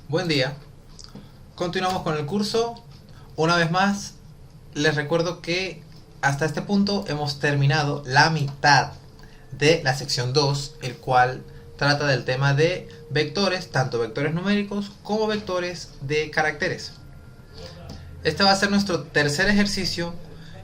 Buen día. Continuamos con el curso. Una vez más, les recuerdo que hasta este punto hemos terminado la mitad de la sección 2, el cual trata del tema de vectores, tanto vectores numéricos como vectores de caracteres. Este va a ser nuestro tercer ejercicio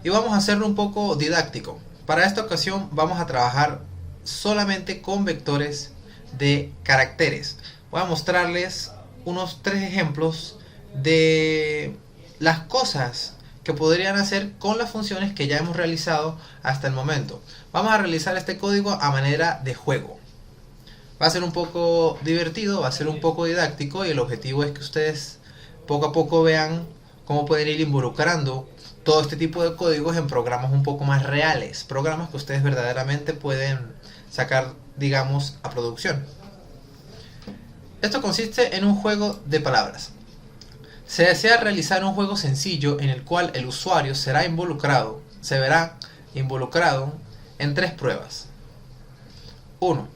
y vamos a hacerlo un poco didáctico. Para esta ocasión vamos a trabajar solamente con vectores de caracteres. Voy a mostrarles unos 3 ejemplos de las cosas que podrían hacer con las funciones que ya hemos realizado hasta el momento. Vamos a realizar este código a manera de juego. Va a ser un poco divertido, va a ser un poco didáctico y el objetivo es que ustedes poco a poco vean cómo pueden ir involucrando todo este tipo de códigos en programas un poco más reales, programas que ustedes verdaderamente pueden sacar, digamos, a producción. Esto consiste en un juego de palabras. Se desea realizar un juego sencillo en el cual el usuario se verá involucrado en 3 pruebas. 1.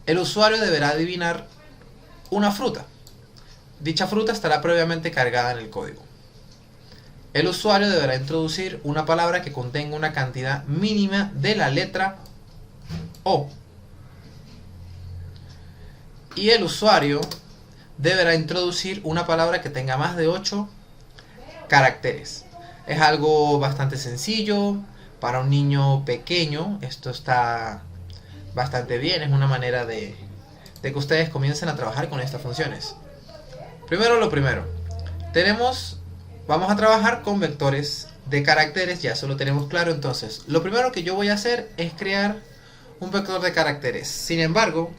El usuario deberá adivinar una fruta. Dicha fruta estará previamente cargada en el código. El usuario deberá introducir una palabra que contenga una cantidad mínima de la letra O. Y el usuario deberá introducir una palabra que tenga más de 8 caracteres. Es algo bastante sencillo para un niño pequeño. Esto está bastante bien. Es una manera de que ustedes comiencen a trabajar con estas funciones. Primero lo primero. Vamos a trabajar con vectores de caracteres. Ya eso lo tenemos claro. Entonces, lo primero que yo voy a hacer es crear un vector de caracteres. Sin embargo,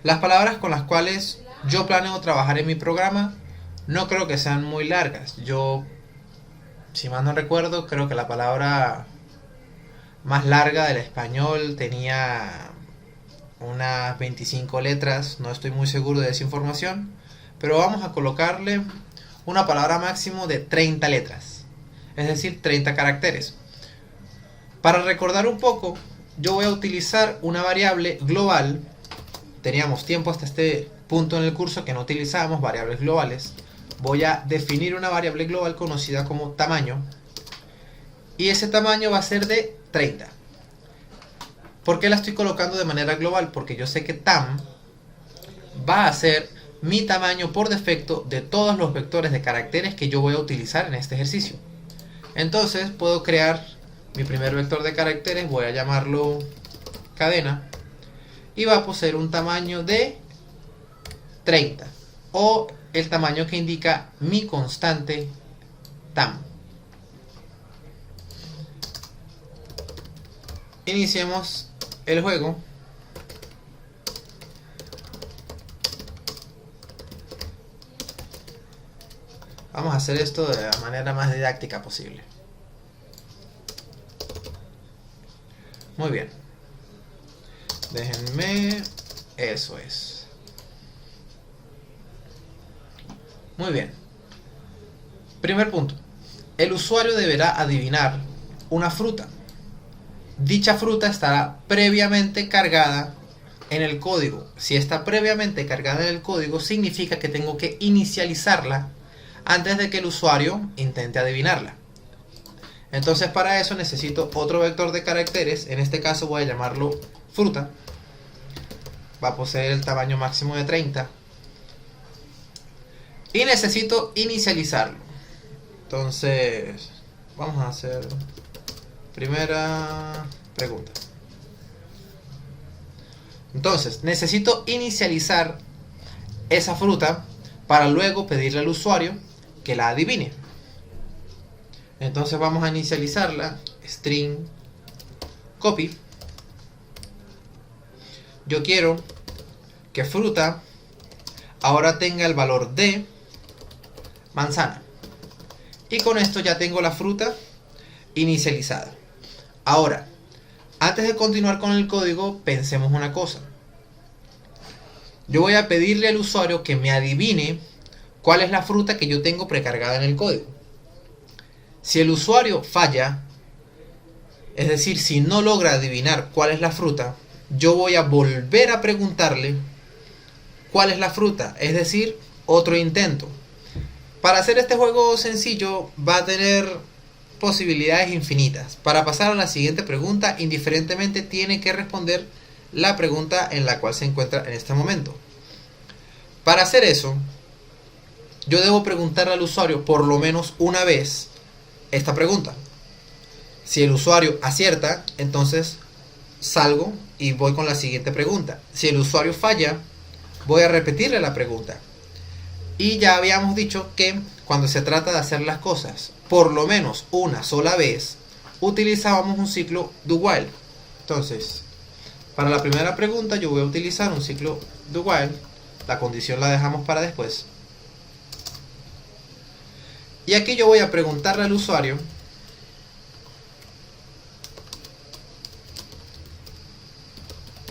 las palabras con las cuales yo planeo trabajar en mi programa no creo que sean muy largas. Si mal no recuerdo, creo que la palabra más larga del español tenía unas 25 letras. No estoy muy seguro de esa información, pero vamos a colocarle una palabra máximo de 30 letras, es decir, 30 caracteres. Para recordar un poco, yo voy a utilizar una variable global. Teníamos tiempo hasta este punto en el curso que no utilizábamos variables globales. Voy a definir una variable global conocida como tamaño. Y ese tamaño va a ser de 30. ¿Por qué la estoy colocando de manera global? Porque yo sé que tam va a ser mi tamaño por defecto de todos los vectores de caracteres que yo voy a utilizar en este ejercicio. Entonces puedo crear mi primer vector de caracteres. Voy a llamarlo cadena. Y va a poseer un tamaño de 30, o el tamaño que indica mi constante tam. Iniciemos el juego. Vamos a hacer esto de la manera más didáctica posible. Muy bien. Déjenme. Eso es. Muy bien. Primer punto. El usuario deberá adivinar una fruta. Dicha fruta estará previamente cargada en el código. Si está previamente cargada en el código, significa que tengo que inicializarla antes de que el usuario intente adivinarla. Entonces, para eso necesito otro vector de caracteres. En este caso voy a llamarlo fruta. Va a poseer el tamaño máximo de 30. Y necesito inicializarlo. Entonces, vamos a hacer primera pregunta. Entonces, necesito inicializar esa fruta para luego pedirle al usuario que la adivine. Entonces vamos a inicializarla. String copy. Yo quiero que fruta ahora tenga el valor de manzana. Y con esto ya tengo la fruta inicializada. Ahora, antes de continuar con el código, pensemos una cosa. Yo voy a pedirle al usuario que me adivine cuál es la fruta que yo tengo precargada en el código. Si el usuario falla, es decir, si no logra adivinar cuál es la fruta, yo voy a volver a preguntarle cuál es la fruta. Es decir, otro intento. Para hacer este juego sencillo va a tener posibilidades infinitas. Para pasar a la siguiente pregunta, indiferentemente tiene que responder la pregunta en la cual se encuentra en este momento. Para hacer eso, yo debo preguntarle al usuario por lo menos una vez esta pregunta. Si el usuario acierta, entonces salgo y voy con la siguiente pregunta. Si el usuario falla, voy a repetirle la pregunta. Y ya habíamos dicho que cuando se trata de hacer las cosas por lo menos una sola vez, utilizábamos un ciclo do while. Entonces, para la primera pregunta yo voy a utilizar un ciclo do while. La condición la dejamos para después. Y aquí yo voy a preguntarle al usuario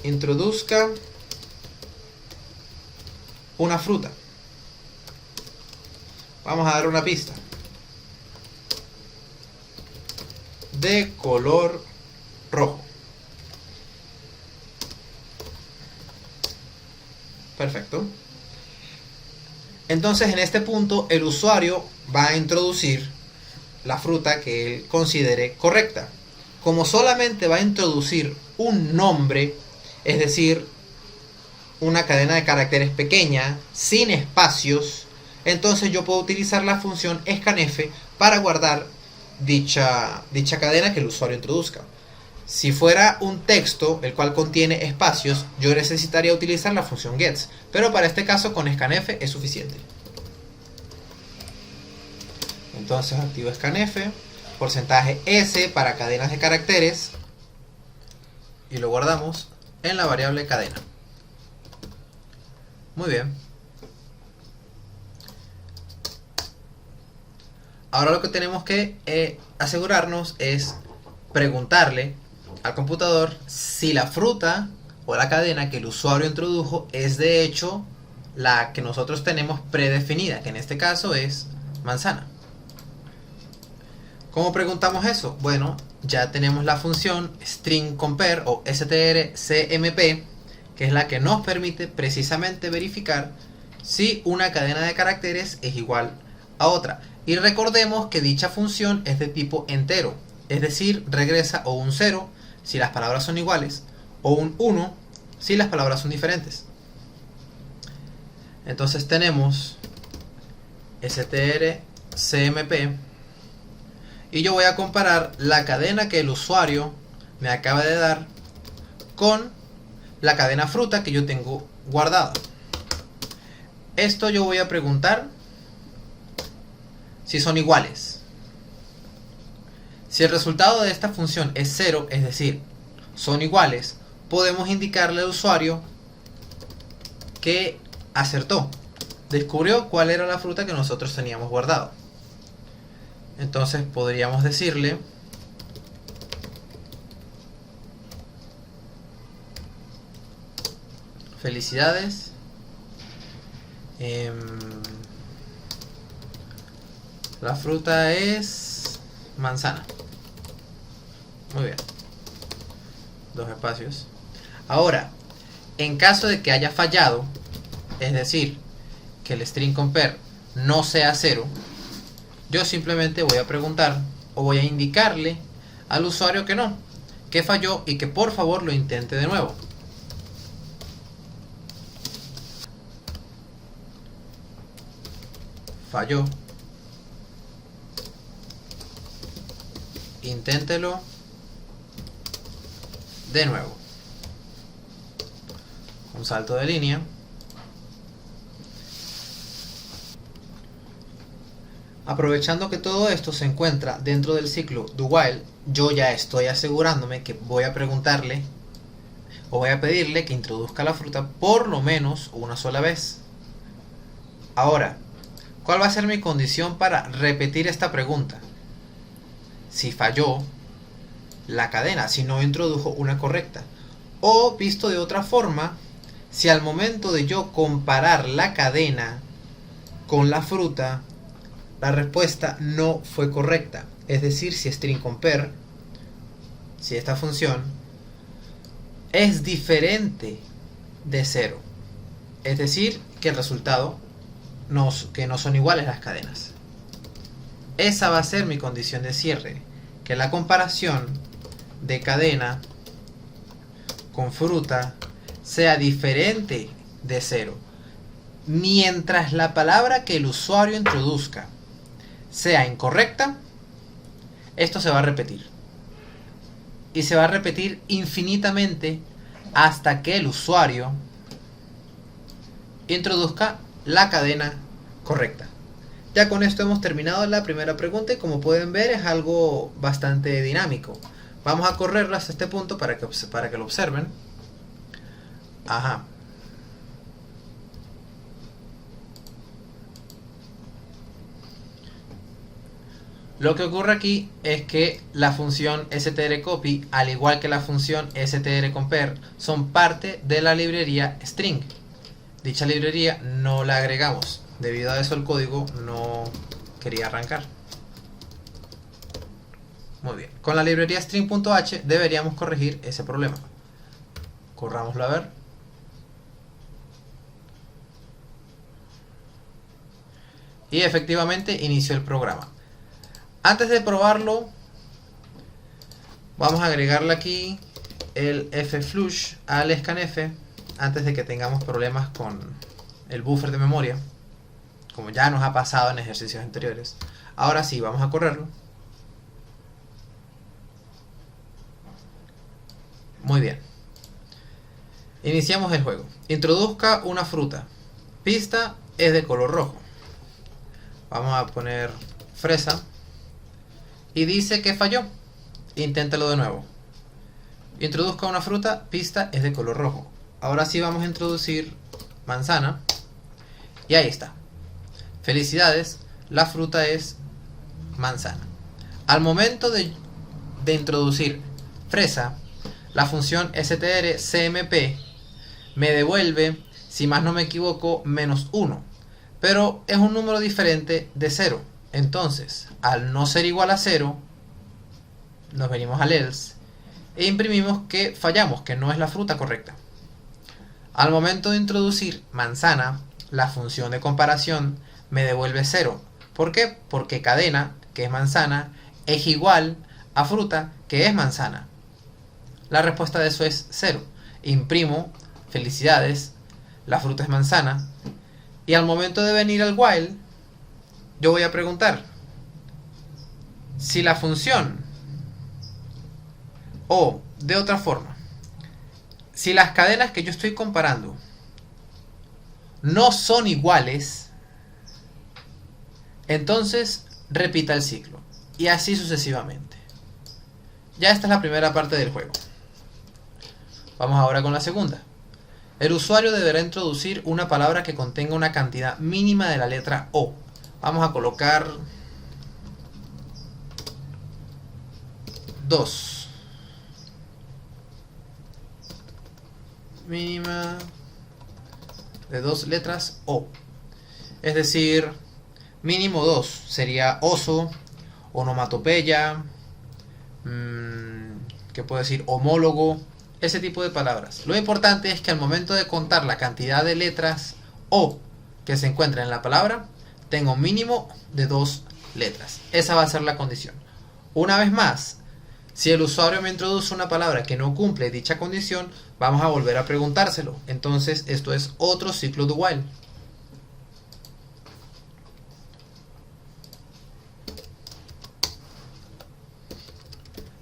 introduzca una fruta. Vamos a dar una pista. De color rojo. Perfecto. Entonces en este punto el usuario va a introducir la fruta que él considere correcta. Como solamente va a introducir un nombre, es decir, una cadena de caracteres pequeña, sin espacios, entonces yo puedo utilizar la función scanf para guardar dicha cadena que el usuario introduzca. Si fuera un texto el cual contiene espacios, yo necesitaría utilizar la función gets, pero para este caso con scanf es suficiente. Entonces activo scanf, porcentaje S para cadenas de caracteres y lo guardamos en la variable cadena. Muy bien. Ahora lo que tenemos que asegurarnos es preguntarle al computador si la fruta o la cadena que el usuario introdujo es de hecho la que nosotros tenemos predefinida, que en este caso es manzana. ¿Cómo preguntamos eso? Bueno, ya tenemos la función string_compare o strcmp, que es la que nos permite precisamente verificar si una cadena de caracteres es igual a otra. Y recordemos que dicha función es de tipo entero, es decir, regresa o un 0 si las palabras son iguales, o un 1 si las palabras son diferentes. Entonces tenemos strcmp y yo voy a comparar la cadena que el usuario me acaba de dar con la cadena fruta que yo tengo guardada. Esto yo voy a preguntar si son iguales. Si el resultado de esta función es 0, es decir, son iguales, podemos indicarle al usuario que acertó, descubrió cuál era la fruta que nosotros teníamos guardado. Entonces podríamos decirle felicidades, la fruta es manzana. Muy bien. Dos espacios. Ahora, en caso de que haya fallado, es decir, que el string compare no sea 0, yo simplemente voy a preguntar o voy a indicarle al usuario que no, que falló y que por favor lo intente de nuevo. Falló. Inténtelo de nuevo. Un salto de línea. Aprovechando que todo esto se encuentra dentro del ciclo do while, yo ya estoy asegurándome que voy a preguntarle o voy a pedirle que introduzca la fruta por lo menos una sola vez. Ahora, ¿cuál va a ser mi condición para repetir esta pregunta? Si falló la cadena, si no introdujo una correcta. O visto de otra forma, si al momento de yo comparar la cadena con la fruta, la respuesta no fue correcta. Es decir, si string compare, si esta función es diferente de 0. Es decir, que el resultado que no son iguales las cadenas. Esa va a ser mi condición de cierre, que la comparación de cadena con fruta sea diferente de 0. Mientras la palabra que el usuario introduzca sea incorrecta, esto se va a repetir. Y se va a repetir infinitamente hasta que el usuario introduzca la cadena correcta. Ya con esto hemos terminado la primera pregunta y como pueden ver es algo bastante dinámico. Vamos a correrla hasta este punto para que lo observen. Ajá. Lo que ocurre aquí es que la función strcopy, al igual que la función strcompare, son parte de la librería string. Dicha librería no la agregamos. Debido a eso el código no quería arrancar. Muy bien. Con la librería string.h deberíamos corregir ese problema. Corrámoslo a ver. Y efectivamente inició el programa. Antes de probarlo, vamos a agregarle aquí el flush al scanf antes de que tengamos problemas con el buffer de memoria, como ya nos ha pasado en ejercicios anteriores. Ahora sí, vamos a correrlo. Muy bien. Iniciamos el juego. Introduzca una fruta. Pista es de color rojo. Vamos a poner fresa. Y dice que falló. Inténtalo de nuevo. Introduzca una fruta, pista es de color rojo. Ahora sí vamos a introducir manzana. Y ahí está. Felicidades, la fruta es manzana. Al momento de introducir fresa, la función strcmp me devuelve, si más no me equivoco, -1. Pero es un número diferente de 0. Entonces, al no ser igual a 0, nos venimos al else e imprimimos que fallamos, que no es la fruta correcta. Al momento de introducir manzana, la función de comparación me devuelve 0. ¿Por qué? Porque cadena, que es manzana, es igual a fruta, que es manzana. La respuesta de eso es 0. Imprimo, felicidades, la fruta es manzana. Y al momento de venir al while, yo voy a preguntar si la función, o de otra forma, si las cadenas que yo estoy comparando no son iguales, entonces repita el ciclo. Y así sucesivamente. Ya esta es la primera parte del juego. Vamos ahora con la segunda. El usuario deberá introducir una palabra que contenga una cantidad mínima de la letra O. Vamos a colocar 2. Mínima de 2 letras O. Es decir, mínimo 2. Sería oso, onomatopeya, ¿qué puedo decir? Homólogo, ese tipo de palabras. Lo importante es que al momento de contar la cantidad de letras O que se encuentra en la palabra, tengo un mínimo de 2 letras. Esa va a ser la condición. Una vez más, si el usuario me introduce una palabra que no cumple dicha condición, vamos a volver a preguntárselo. Entonces esto es otro ciclo de while.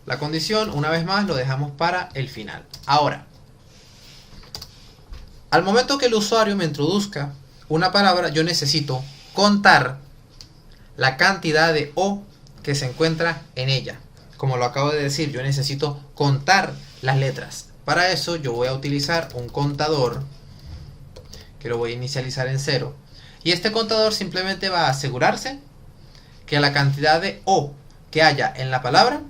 La condición, una vez más, lo dejamos para el final. Ahora, al momento que el usuario me introduzca una palabra, yo necesito contar la cantidad de O que se encuentra en ella. Como lo acabo de decir, yo necesito contar las letras. Para eso yo voy a utilizar un contador, que lo voy a inicializar en 0. Y este contador simplemente va a asegurarse que la cantidad de O que haya en la palabra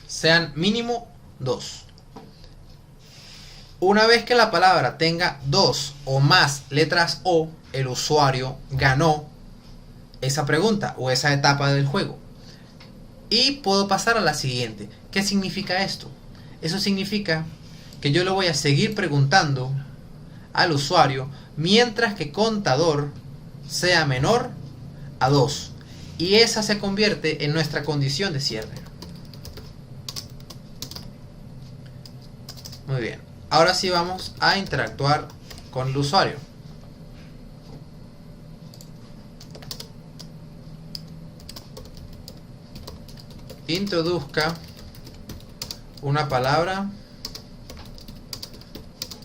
sean mínimo 2. Una vez que la palabra tenga 2 o más letras O, el usuario ganó esa pregunta o esa etapa del juego. Y puedo pasar a la siguiente. ¿Qué significa esto? Eso significa que yo le voy a seguir preguntando al usuario mientras que contador sea menor a 2. Y esa se convierte en nuestra condición de cierre. Muy bien. Ahora sí vamos a interactuar con el usuario. Introduzca una palabra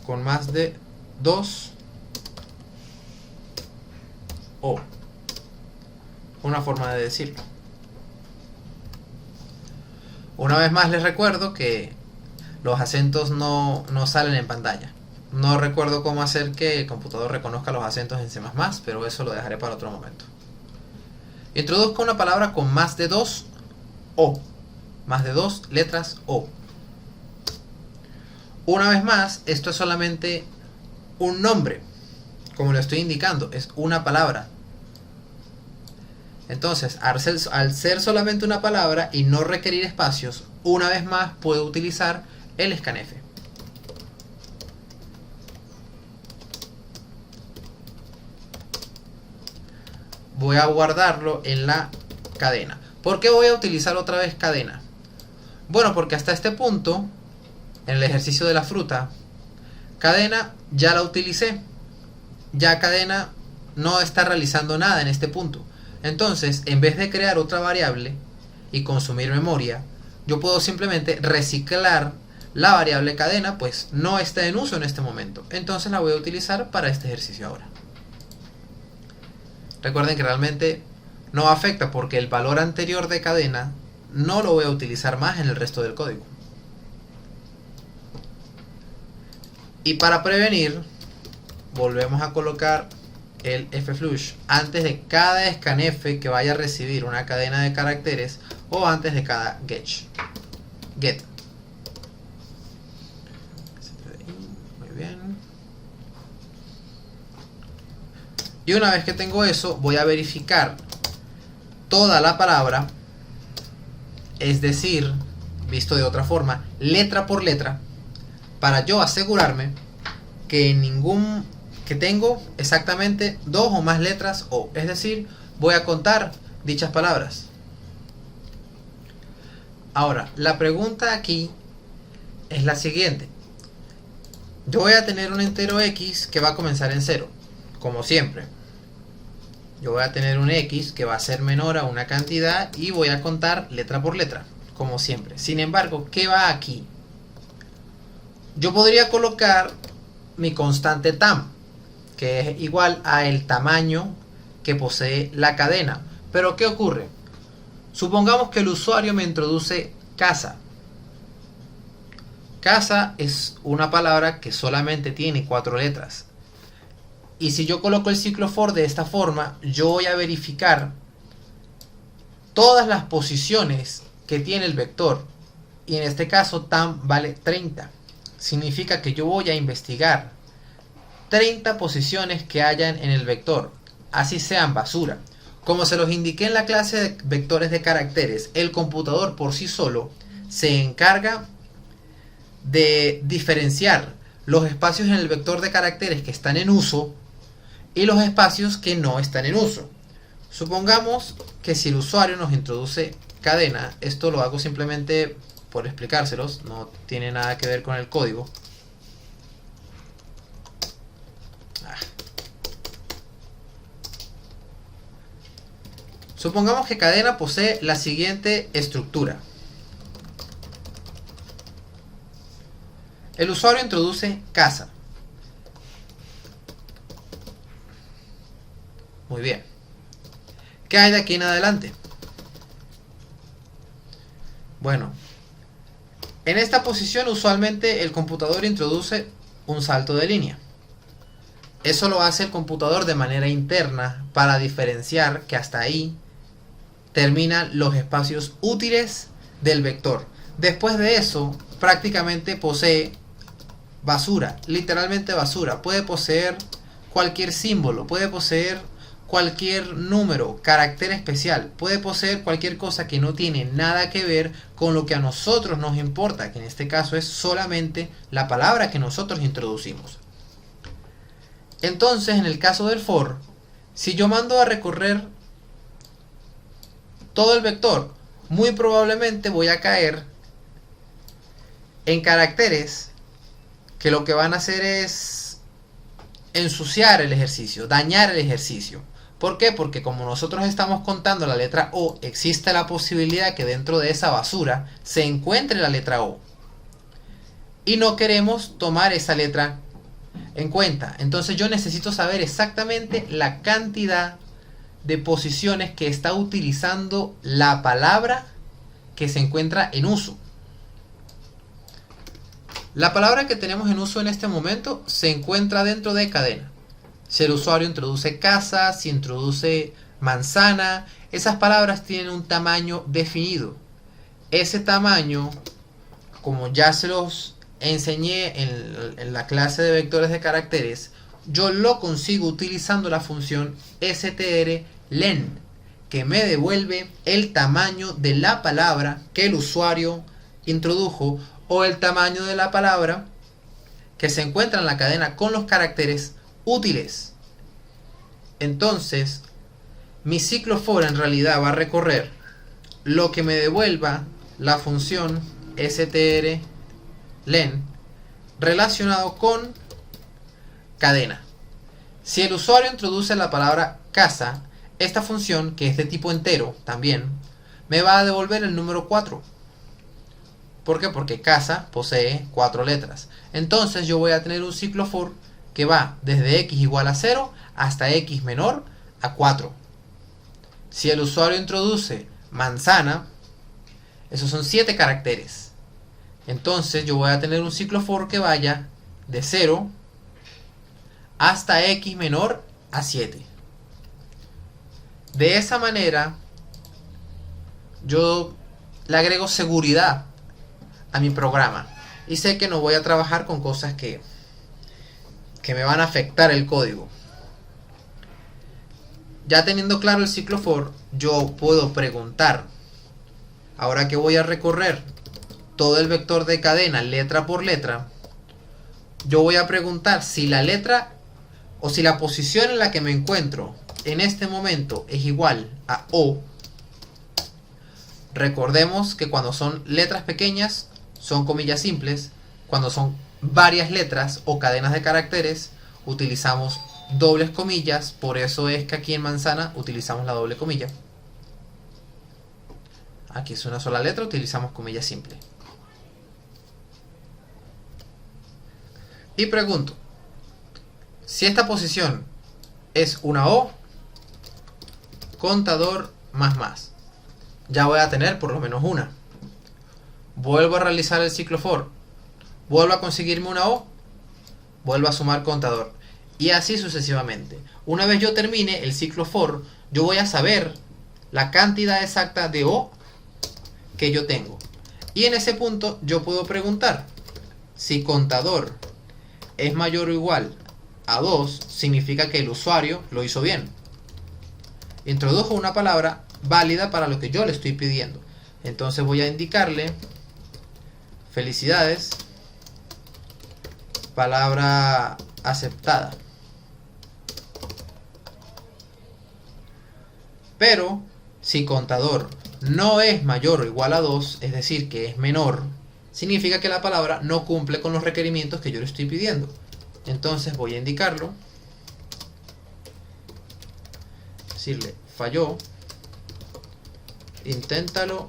con más de 2 o. Una forma de decirlo. Una vez más les recuerdo que los acentos no salen en pantalla. No recuerdo cómo hacer que el computador reconozca los acentos en C++, pero eso lo dejaré para otro momento. Introduzca una palabra con más de 2 o. Más de 2 letras o. Una vez más, esto es solamente un nombre. Como lo estoy indicando, es una palabra. Entonces, al ser solamente una palabra y no requerir espacios, una vez más puedo utilizar el scanf. Voy a guardarlo en la cadena. ¿Por qué voy a utilizar otra vez cadena? Bueno, porque hasta este punto, en el ejercicio de la fruta, cadena ya la utilicé. Ya cadena no está realizando nada en este punto. Entonces, en vez de crear otra variable y consumir memoria, yo puedo simplemente reciclar la variable cadena, pues no está en uso en este momento. Entonces la voy a utilizar para este ejercicio ahora. Recuerden que realmente no afecta porque el valor anterior de cadena no lo voy a utilizar más en el resto del código. Y para prevenir, volvemos a colocar el flush antes de cada scanf que vaya a recibir una cadena de caracteres o antes de cada get. Muy bien. Y una vez que tengo eso, voy a verificar toda la palabra, es decir, visto de otra forma, letra por letra, para yo asegurarme que tengo exactamente 2 o más letras o, es decir, voy a contar dichas palabras. Ahora, la pregunta aquí es la siguiente. Yo voy a tener un entero x que va a comenzar en 0, como siempre. Yo voy a tener un x que va a ser menor a una cantidad y voy a contar letra por letra, como siempre. Sin embargo, ¿qué va aquí? Yo podría colocar mi constante tam, que es igual a el tamaño que posee la cadena. Pero ¿qué ocurre? Supongamos que el usuario me introduce casa. Casa es una palabra que solamente tiene 4 letras. Y si yo coloco el ciclo for de esta forma, yo voy a verificar todas las posiciones que tiene el vector. Y en este caso tam vale 30. Significa que yo voy a investigar 30 posiciones que hayan en el vector, así sean basura. Como se los indiqué en la clase de vectores de caracteres, el computador por sí solo se encarga de diferenciar los espacios en el vector de caracteres que están en uso y los espacios que no están en uso. Supongamos que si el usuario nos introduce cadena, esto lo hago simplemente por explicárselos, no tiene nada que ver con el código. Supongamos que cadena posee la siguiente estructura. El usuario introduce casa. Muy bien. ¿Qué hay de aquí en adelante? Bueno, en esta posición usualmente el computador introduce un salto de línea. Eso lo hace el computador de manera interna para diferenciar que hasta ahí terminan los espacios útiles del vector. Después de eso, prácticamente posee basura, literalmente basura. Puede poseer cualquier símbolo, puede poseer cualquier número, carácter especial, puede poseer cualquier cosa que no tiene nada que ver con lo que a nosotros nos importa, que en este caso es solamente la palabra que nosotros introducimos. Entonces, en el caso del for, Si yo mando a recorrer todo el vector, muy probablemente voy a caer en caracteres que lo que van a hacer es ensuciar el ejercicio, dañar el ejercicio. ¿Por qué? Porque como nosotros estamos contando la letra O, existe la posibilidad que dentro de esa basura se encuentre la letra O. Y no queremos tomar esa letra en cuenta. Entonces yo necesito saber exactamente la cantidad de posiciones que está utilizando la palabra que se encuentra en uso. La palabra que tenemos en uso en este momento se encuentra dentro de cadena. Si el usuario introduce casa, si introduce manzana, esas palabras tienen un tamaño definido. Ese tamaño, como ya se los enseñé en la clase de vectores de caracteres, yo lo consigo utilizando la función strlen, que me devuelve el tamaño de la palabra que el usuario introdujo o el tamaño de la palabra que se encuentra en la cadena con los caracteres útiles. Entonces, mi ciclo for en realidad va a recorrer lo que me devuelva la función strlen relacionado con cadena. Si el usuario introduce la palabra casa, esta función, que es de tipo entero también, me va a devolver el número 4. ¿Por qué? Porque casa posee 4 letras. Entonces yo voy a tener un ciclo for que va desde x igual a 0 hasta x menor a 4. Si el usuario introduce manzana, esos son 7 caracteres. Entonces yo voy a tener un ciclo for que vaya de 0 hasta x menor a 7. De esa manera yo le agrego seguridad a mi programa y sé que no voy a trabajar con cosas que me van a afectar el código. Ya teniendo claro el ciclo for, yo puedo preguntar, ahora que voy a recorrer todo el vector de cadena letra por letra, yo voy a preguntar si la letra o si la posición en la que me encuentro en este momento es igual a O. Recordemos que cuando son letras pequeñas son comillas simples, cuando son varias letras o cadenas de caracteres utilizamos dobles comillas, por eso es que aquí en manzana utilizamos la doble comilla. Aquí es una sola letra, utilizamos comilla simple. Y pregunto, si esta posición es una O, contador más. Ya voy a tener por lo menos una. Vuelvo a realizar el ciclo for. Vuelvo a conseguirme una O. Vuelvo a sumar contador. Y así sucesivamente. Una vez yo termine el ciclo for, yo voy a saber la cantidad exacta de O que yo tengo. Y en ese punto yo puedo preguntar si contador es mayor o igual a 2, significa que el usuario lo hizo bien. Introdujo una palabra válida para lo que yo le estoy pidiendo. Entonces voy a indicarle felicidades, palabra aceptada. Pero si contador no es mayor o igual a 2, es decir, que es menor, significa que la palabra no cumple con los requerimientos que yo le estoy pidiendo. Entonces voy a indicarlo, decirle falló, inténtalo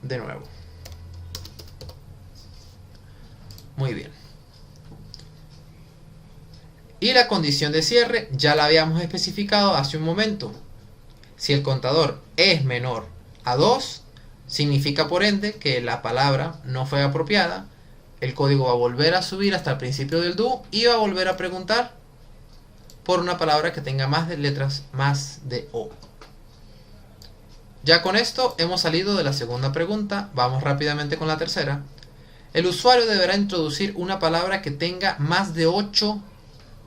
de nuevo. Muy bien. Y la condición de cierre ya la habíamos especificado hace un momento. Si el contador es menor a 2, significa por ende que la palabra no fue apropiada. El código va a volver a subir hasta el principio del do y va a volver a preguntar por una palabra que tenga más de letras más de O. Ya con esto hemos salido de la segunda pregunta. Vamos rápidamente con la tercera. El usuario deberá introducir una palabra que tenga más de 8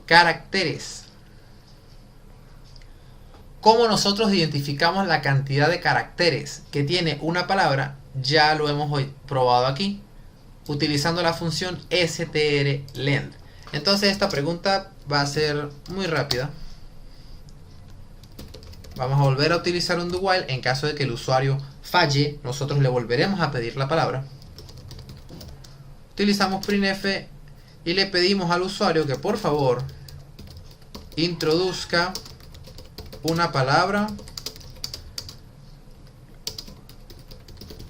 caracteres. ¿Cómo nosotros identificamos la cantidad de caracteres que tiene una palabra? Ya lo hemos hoy probado aquí, utilizando la función strlen. Entonces esta pregunta va a ser muy rápida. Vamos a volver a utilizar un do while. En caso de que el usuario falle, nosotros le volveremos a pedir la palabra. Utilizamos printf y le pedimos al usuario que por favor introduzca una palabra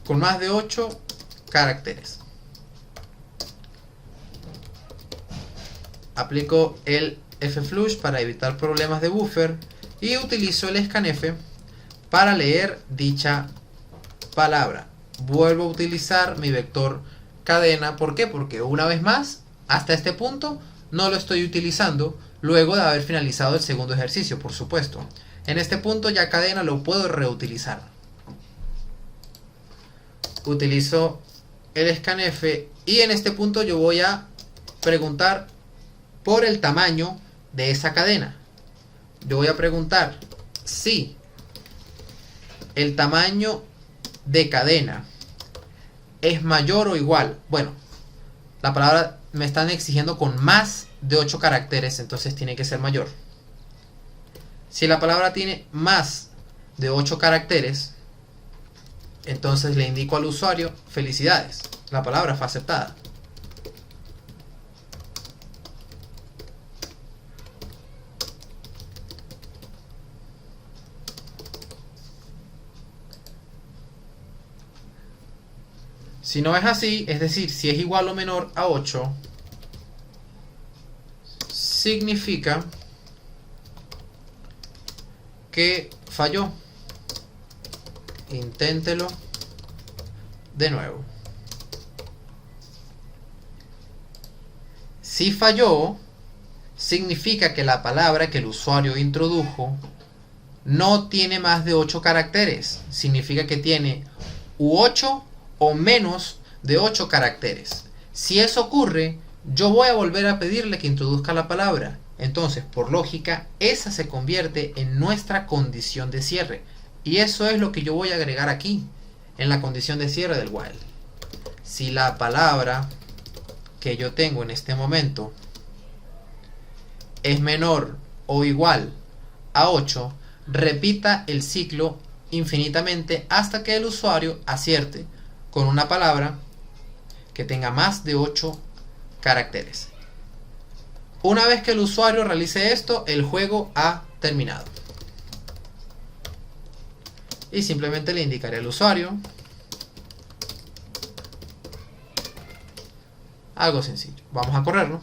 con más de 8 caracteres. Aplico el fflush para evitar problemas de buffer y utilizo el scanf para leer dicha palabra. Vuelvo a utilizar mi vector cadena. ¿Por qué? Porque una vez más, hasta este punto no lo estoy utilizando, luego de haber finalizado el segundo ejercicio, por supuesto. En este punto ya cadena lo puedo reutilizar. Utilizo el scanf y en este punto yo voy a preguntar por el tamaño de esa cadena. Yo voy a preguntar si el tamaño de cadena es mayor o igual. Bueno, la palabra me están exigiendo con más de 8 caracteres, entonces tiene que ser mayor. Si la palabra tiene más de 8 caracteres, entonces le indico al usuario: felicidades, la palabra fue aceptada. Si no es así, es decir, si es igual o menor a 8, significa que falló. Inténtelo de nuevo. Si falló, significa que la palabra que el usuario introdujo no tiene más de 8 caracteres. Significa que tiene u8 o menos de 8 caracteres. Si eso ocurre, yo voy a volver a pedirle que introduzca la palabra. Entonces, por lógica, esa se convierte en nuestra condición de cierre. Y eso es lo que yo voy a agregar aquí, en la condición de cierre del while. Si la palabra que yo tengo en este momento es menor o igual a 8, repita el ciclo infinitamente hasta que el usuario acierte con una palabra que tenga más de 8 caracteres. Una vez que el usuario realice esto, el juego ha terminado. Y simplemente le indicaré al usuario algo sencillo. Vamos a correrlo.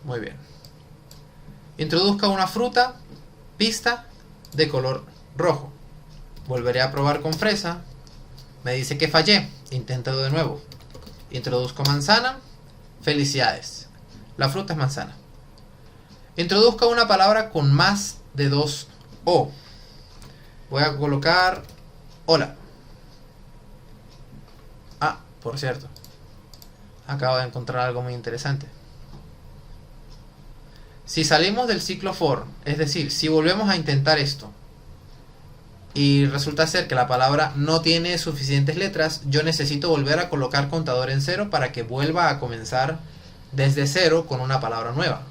Muy bien. Introduzca una fruta, pista de color rojo. Volveré a probar con fresa. Me dice que fallé. Inténtalo de nuevo. Introduzco manzana. Felicidades. La fruta es manzana. Introduzca una palabra con más de 2 O. Voy a colocar hola. Ah, por cierto, acabo de encontrar algo muy interesante. Si salimos del ciclo for, es decir, si volvemos a intentar esto y resulta ser que la palabra no tiene suficientes letras, yo necesito volver a colocar contador en 0 para que vuelva a comenzar desde 0 con una palabra nueva.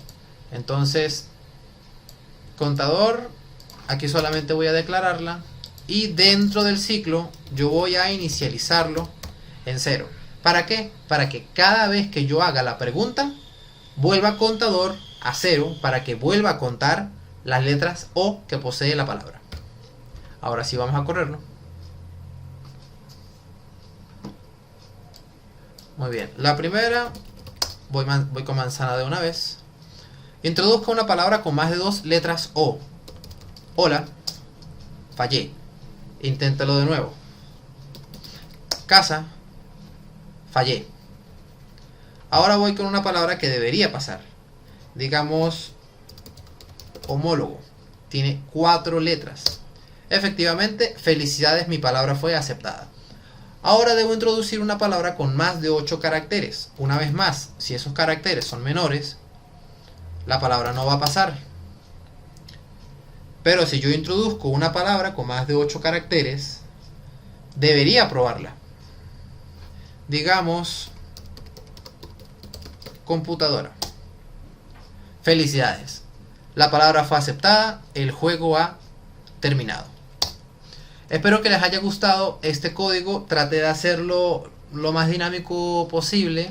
Entonces, contador, aquí solamente voy a declararla y dentro del ciclo yo voy a inicializarlo en 0. ¿Para qué? Para que cada vez que yo haga la pregunta, vuelva contador a 0 para que vuelva a contar las letras O que posee la palabra. Ahora sí vamos a correrlo. Muy bien. La primera, voy con manzana de una vez. Introduzca una palabra con más de 2 letras O. Hola. Fallé. Inténtalo de nuevo. Casa. Fallé. Ahora voy con una palabra que debería pasar. Digamos, homólogo. Tiene 4 letras. Efectivamente, felicidades, mi palabra fue aceptada. Ahora debo introducir una palabra con más de 8 caracteres. Una vez más, si esos caracteres son menores, la palabra no va a pasar. Pero si yo introduzco una palabra con más de 8 caracteres, debería probarla. Digamos, computadora. Felicidades. La palabra fue aceptada, el juego ha terminado. Espero que les haya gustado este código. Traté de hacerlo lo más dinámico posible.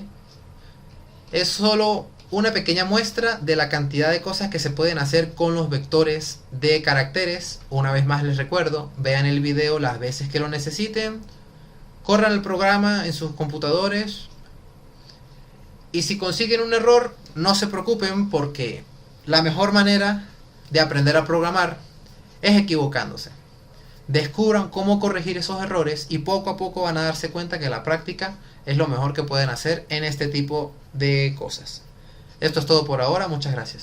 Es solo una pequeña muestra de la cantidad de cosas que se pueden hacer con los vectores de caracteres. Una vez más les recuerdo, vean el video las veces que lo necesiten, corran el programa en sus computadores y si consiguen un error, no se preocupen porque la mejor manera de aprender a programar es equivocándose. Descubran cómo corregir esos errores y poco a poco van a darse cuenta que la práctica es lo mejor que pueden hacer en este tipo de cosas. Esto es todo por ahora, muchas gracias.